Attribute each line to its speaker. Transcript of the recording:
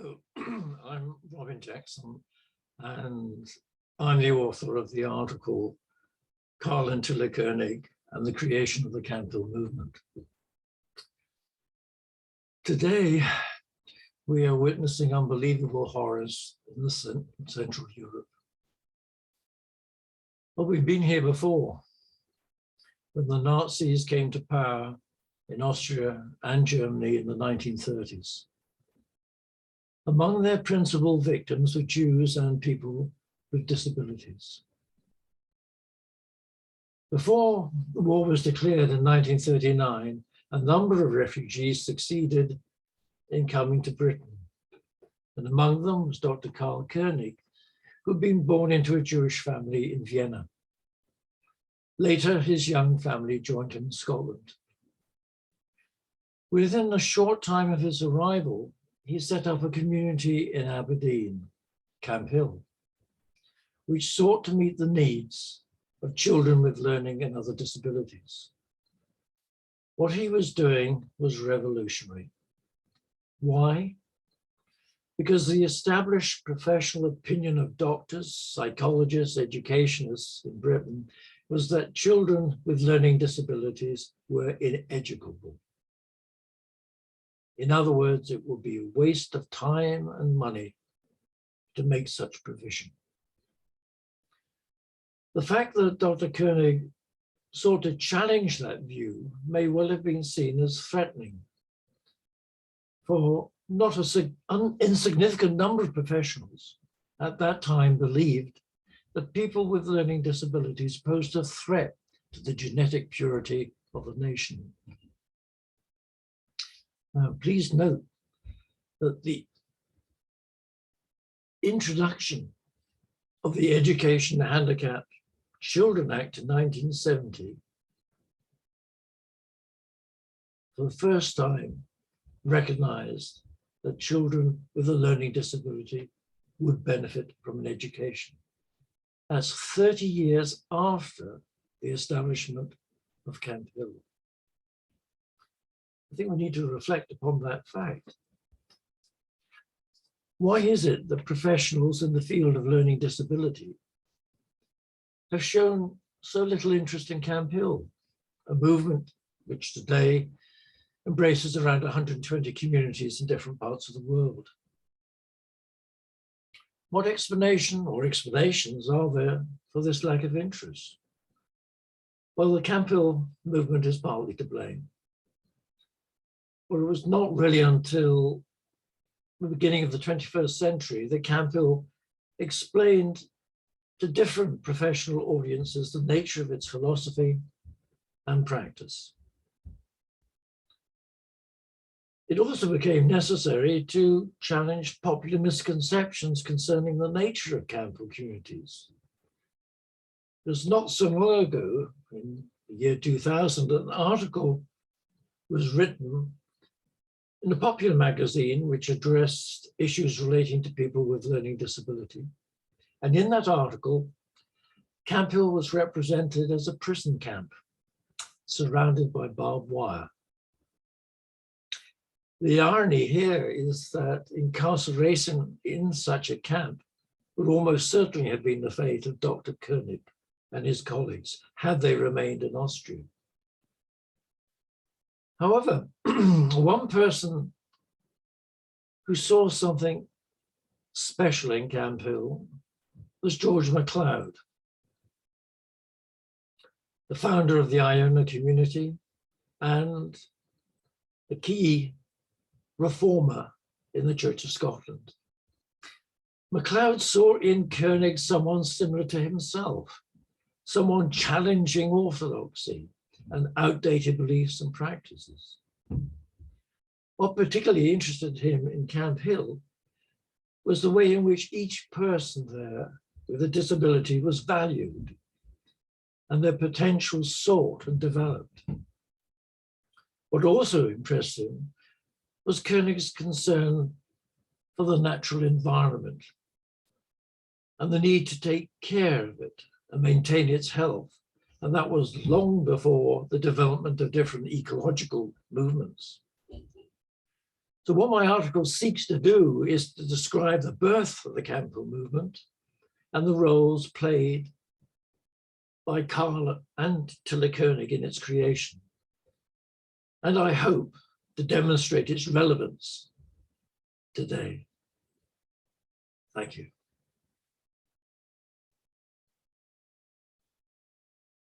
Speaker 1: Hello, I'm Robin Jackson, and I'm the author of the article Karl and Tilla Konig and the Creation of the Camphill Movement. Today, we are witnessing unbelievable horrors in Central Europe. But we've been here before, when the Nazis came to power in Austria and Germany in the 1930s. Among their principal victims were Jews and people with disabilities. Before the war was declared in 1939, a number of refugees succeeded in coming to Britain. And among them was Dr. Karl Konig, who'd been born into a Jewish family in Vienna. Later, his young family joined him in Scotland. Within a short time of his arrival, he set up a community in Aberdeen, Camphill, which sought to meet the needs of children with learning and other disabilities. What he was doing was revolutionary. Why? Because the established professional opinion of doctors, psychologists, educationists in Britain was that children with learning disabilities were ineducable. In other words, it would be a waste of time and money to make such provision. The fact that Dr. Konig sought to challenge that view may well have been seen as threatening, for not an insignificant number of professionals at that time believed that people with learning disabilities posed a threat to the genetic purity of the nation. Now, please note that the introduction of the Education and Handicapped Children Act in 1970, for the first time, recognized that children with a learning disability would benefit from an education. That's 30 years after the establishment of Camphill. I think we need to reflect upon that fact. Why is it that professionals in the field of learning disability have shown so little interest in Camphill, a movement which today embraces around 120 communities in different parts of the world? What explanation or explanations are there for this lack of interest? Well, the Camphill movement is partly to blame. Well, it was not really until the beginning of the 21st century that Camphill explained to different professional audiences the nature of its philosophy and practice. It also became necessary to challenge popular misconceptions concerning the nature of Camphill communities. It was not so long ago, in the year 2000, an article was written in a popular magazine which addressed issues relating to people with learning disability. And in that article, Camphill was represented as a prison camp surrounded by barbed wire. The irony here is that incarceration in such a camp would almost certainly have been the fate of Dr. Konig and his colleagues had they remained in Austria. However, one person who saw something special in Camphill was George MacLeod, the founder of the Iona community and a key reformer in the Church of Scotland. MacLeod saw in Konig someone similar to himself, someone challenging orthodoxy and outdated beliefs and practices. What particularly interested him in Camphill was the way in which each person there with a disability was valued and their potential sought and developed. What also impressed him was Konig's concern for the natural environment and the need to take care of it and maintain its health. And that was long before the development of different ecological movements. So what my article seeks to do is to describe the birth of the Camphill movement and the roles played by Karl and Tilla Konig in its creation. And I hope to demonstrate its relevance today. Thank you.